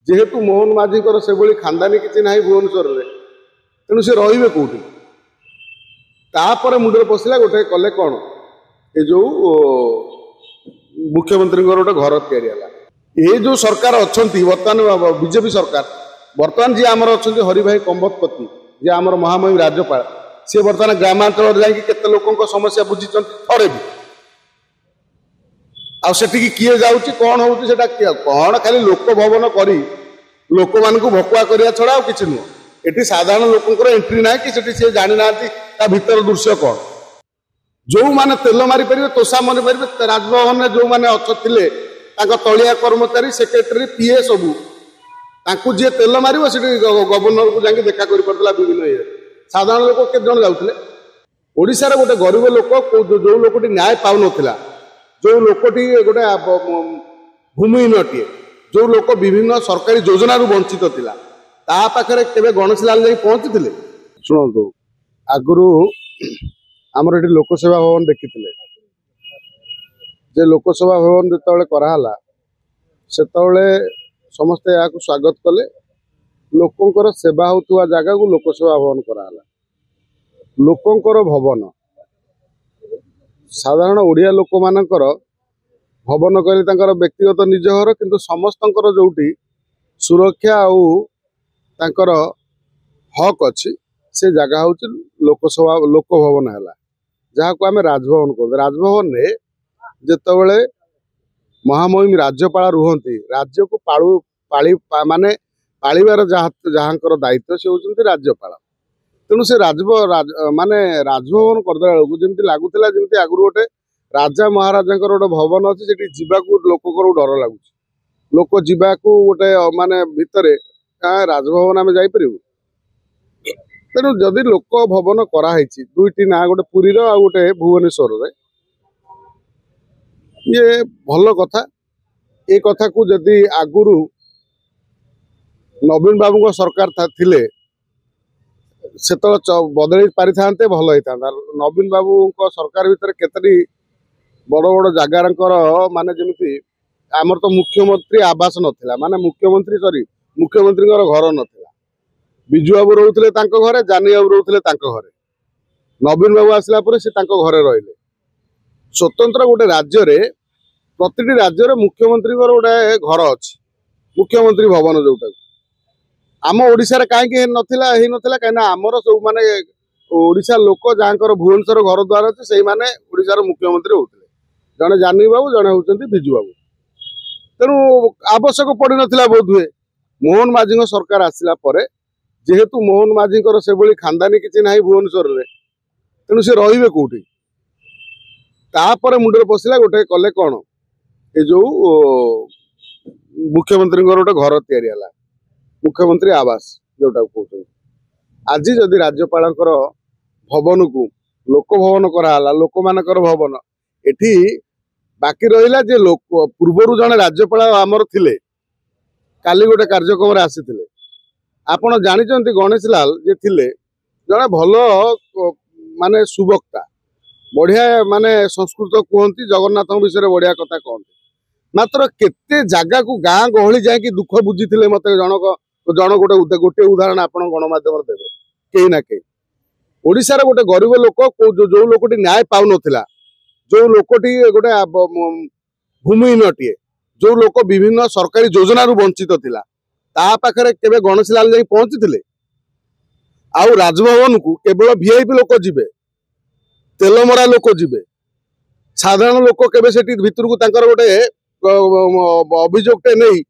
जेहेतु मोहन माझी से भाई खानदानी किसी ना भुवनेश्वर में तेणु सी रे कौटी तापर मुंडे पशिला गोटे कले कौन ये जो मुख्यमंत्री गोटे घर या ये जो सरकार अच्छा बर्तमान बीजेपी सरकार बर्तमान जी आमर अच्छा हरि भाई कंबतपति जी आमर महामहिम राज्यपाल सी बर्तमान ग्रामांचल जाते लोकों समस्या बुझी थोड़े भी आठी किए जाऊँगी कौन होता कौन खाली लोक भवन करी लोक मान भकुआ करिया छड़ा किसी नुह ये साधारण लोक एंट्री ना कि सी जानी ना भीतर दृश्य कौन जो मैंने तेल मारी पारे तोषा मारी पारे राजभवन में जो मैंने अच्छे तलिया कर्मचारी सेक्रेटरी पीए सबू जी तेल मार गवर्नर को जाके देखा कर विभिन्न ये साधारण लोक के जन जाते ओडिशार गोटे गरीब लोक जो लोक न्याय पाऊ ना जो लोकटी गोटे भूमिहीन जो लोक विभिन्न सरकारी योजना वंचित थिला ता पाखरे केबे गणेश लाल जाई पहुंची शुणु आगु आमर ये लोकसेवा भवन देखी जे लोकसेवा भवन जो कराला से समस्ते या स्वागत कले लोकंकर सेवा होता जगह को लोकसेवा भवन कराला लोकंकर भवन साधारण ओडिया लोक मानकर भवन कहले व्यक्तिगत निज घर किंतु समस्तंकर जोटी सुरक्षा आउर हक अच्छी से जगह हूँ लोकसभा लोक भवन है जहाँ को आम राजभवन कहते राजभवन में जितेबले महामहिम राज्यपाल रुहती राज्य को पाली माने पालिबार जहाँकर दायित्व से होती राज्यपाल तेणु से माने राजभवन करदे बेलू जमी लगुला जमी आगु गोटे राजा महाराजा गोटे भवन अच्छी से जावाक लोक डर लगुच लोक जावाक गोटे माने भितर राजभवन आम जापर तेणु जदि लोक भवन कराई दुईटी ना गोटे पुरी गोटे भुवनेश्वर ये भल कथा ये कथा को जदि आगुरु नवीन बाबू सरकार थिले से बदल पारि था भल होता नवीन बाबू सरकार भितर केतरी बड़ बड़ जगार माने जमी आमर तो मुख्यमंत्री आवास नथिला माने मुख्यमंत्री सॉरी मुख्यमंत्री घर नथिला बिजू बाबू रोते घरे जानी बाबू रोते घरे नवीन बाबू आसला से घरे रहिले स्वतंत्र गोटे राज्य रे प्रति राज्य मुख्यमंत्री गोटे घर अच्छी मुख्यमंत्री भवन जोटा आम ओडिशा रे कहीं नथिला कहीं आमर सब माने ओडिशा लोक जहाँ भुवनेश्वर घर द्वार अच्छे से माने ओडिशार मुख्यमंत्री होते जड़े जानी बाबू जड़े होती बिजू बाबू तेणु आवश्यक पड़ ना बोध हुए मोहन माझी सरकार आसला जेहेतु मोहन माझी से भाई खानदानी किसी ना भुवनेश्वर में तेणु सी रे कौटी तापर मुंडे पशिला गोटे कले कौन ये जो मुख्यमंत्री गोटे घर या मुख्यमंत्री आवास जोटा कहते आज जदि राज्यपाल भवन को लोक भवन कराला लोक मानकर भवन एठी बाकी रहा जे लोक पूर्वर जड़े राज्यपाल आमर थिले काली गोटे कार्यक्रम आसी आपण जानी गणेश लाल जे थिले जड़े भल माने सुवक्ता बढ़िया माने संस्कृत कहती जगन्नाथ विषय बढ़िया कथा कहते मात्र केते जगह को गाँ गहली जाकि दुख बुझी मत जन गोटे उदाहरण आप गणमाध्यम देवे कहीं ना कहीं ओडिशार गोटे गरीब लोक जो लोकटी न्याय पाऊ ना जो लोकटी गोटे भूमिहीन जो लोक विभिन्न सरकारी योजना वंचित थिला ता पाखरे केबे गणेश लाल जाई पहुंची आउ राजभवन को केवल वीआईपी लोक जिबे तेलमरा लोक जिबे साधारण लोक केबे सेठी भितर को तांकर गोटे अभियोगटे नहीं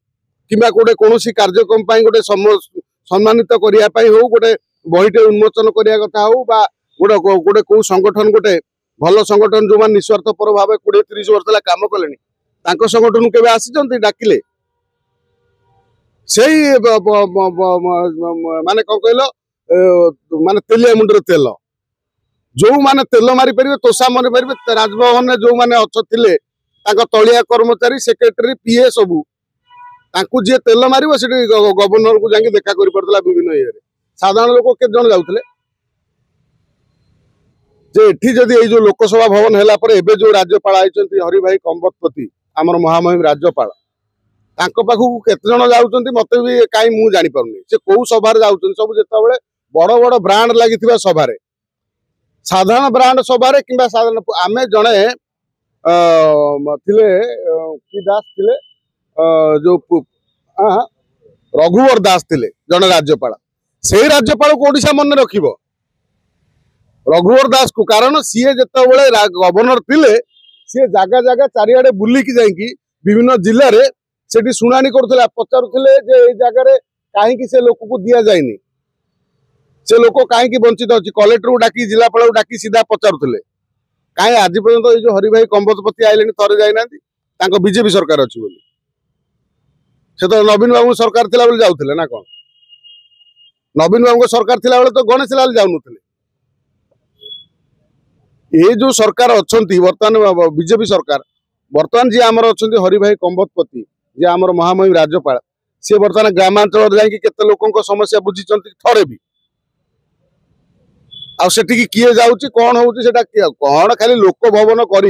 किंबा गोटे कौन कार्यक्रम गोटे सम्मानित करने हो गोटे बहीटे उन्मोचन करने कथा हो गोटे गोटे कौ संगठन गोटे भल संगठन जो निस्वार्थपर भाव 20-30 वर्ष काम कले संगठन के आसी डाकिले से माने कौन कहल माने तेलिया मुंडर तेल जो माने तेल मारी पारे तोषा मारी पारे राजभवन में जो मैंने अच्छे तलिया कर्मचारी सेक्रेटरी पीए सबू जी तेल मार गवर्नर को जाके देखा कर विभिन्न ये साधारण लोक के जन जाते जे एठी जदि ये जो लोकसभा भवन है एबे जो राज्यपाल आई हरि भाई कंबतपति आमर महामहिम राज्यपाल तांको पाखु केते जण जाउचंती मते भी काई मु जानि पारुनी से कोउ सभार जाउचंती सब जेतेबेले बड़ बड़ ब्रांड लागिथिबा सभारे साधारण ब्रांड सभारे किंबा साधारण आमे जणे थिले की दास थिले जो रघुवर दास थिले जणे राज्यपाल से राज्यपाल को ओडिशा मन रखिबो रघुवर दास को कारण सीए जेतेबेले गवर्नर थिले सी जागा जागा चारिआडे बुलिकी जाइकी विभिन्न जिल्ला रे सेठी सुनानी करथला पचारुथले जे ए जगह कहीं से लोक को दिया जायनी से लोक कहीं वंचित अच्छी कलेक्टर को डाकी जिलापाल को डाकी सीधा पचारुथले कहीं आज पर्यंत ये जो हरि भाई कंबोजपति आइले थरे जाइना बीजेपी सरकार अच्छी बोली से तो नवीन बाबू सरकार थिला बोली जाउथले ना कौन नवीन बाबू सरकार थिला बेले तो गणेश लाल जाउनथले ये जो सरकार अच्छी बर्तमान बीजेपी सरकार बर्तमान जी आमर अच्छा हरि भाई कंबोजपति जे आमर महामहिम राज्यपाल सी बर्तमान ग्रामांचल जाकि केते लोकों समस्या बुझी थरे भी आठी किए जाऊँगी कौन हूँ से कौन खाली लोक भवन कर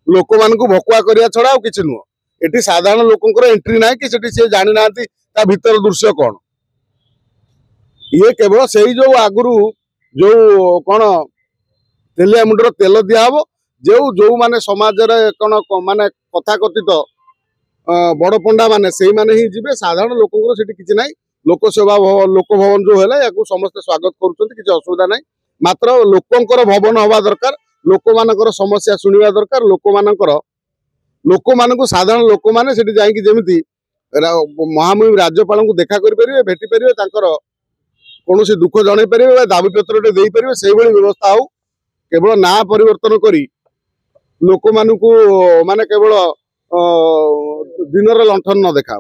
लोक मान भकुआ करिया छड़ा आ किसी नुह एटी साधारण लोकंर एंट्री ना कि सी जानी ना भीतर दृश्य कौन ये केवल से जो आगु जो कौन तेलिया मुंडर तेल दिहब जो जो माने समाज कौन माने कथाकथित बड़ पंडा माने से माने ही जीवे साधारण लोकंर से किसी ना लोक सेवा लोक भवन जो है समस्त स्वागत कर असुविधा ना मात्र लोकंर भवन हवा दरकार लोक मानकर समस्या शुणा दरकार लोक मान साधारण लोक मैंने जमी महामहिम राज्यपाल को देखा करें भेटी पारे कौन दुख जन पारे दाबी पत्र दे पारे से व्यवस्था हो केवल ना परिवर्तन करी लोक मानू माने केवल दिन लंठन न देखा।